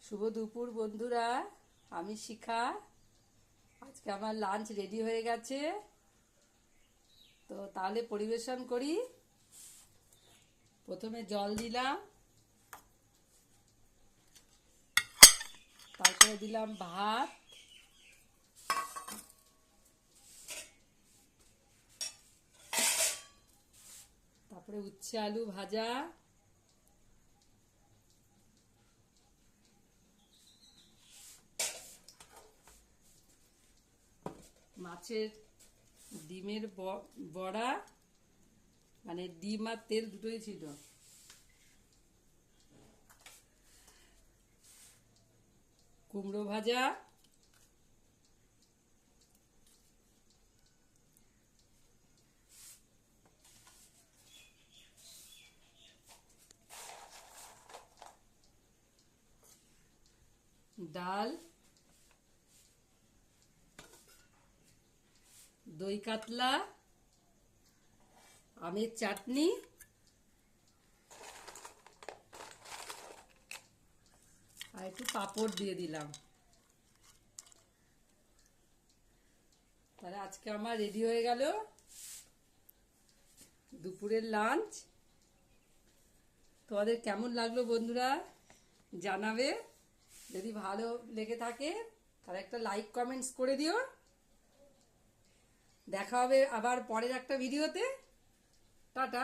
শুভ দুপুর বন্ধুরা, আমি শিখা। আজকে আমার লাঞ্চ রেডি হয়ে গেছে, তো তাহলে পরিবেশন করি। প্রথমে জল দিলাম, তারপরে দিলাম ভাত, তারপরে উচ্ছে আলু ভাজা, মাছের ডিমের বড়া, মানে ডিম আর তেল দুটোই ছিল, কুমড়ো ভাজা, ডাল, দই কাতলা, আমের চাটনি, আর একটু পাঁপড় দিয়ে দিলাম। তাহলে আজকে আমার রেডি হয়ে গেল দুপুরের লাঞ্চ। তোমাদের কেমন লাগলো বন্ধুরা জানাবে। যদি ভালো লেগে থাকে তাহলে একটা লাইক কমেন্টস করে দিও। দেখা হবে আবার পরের একটা ভিডিওতে। টাটা।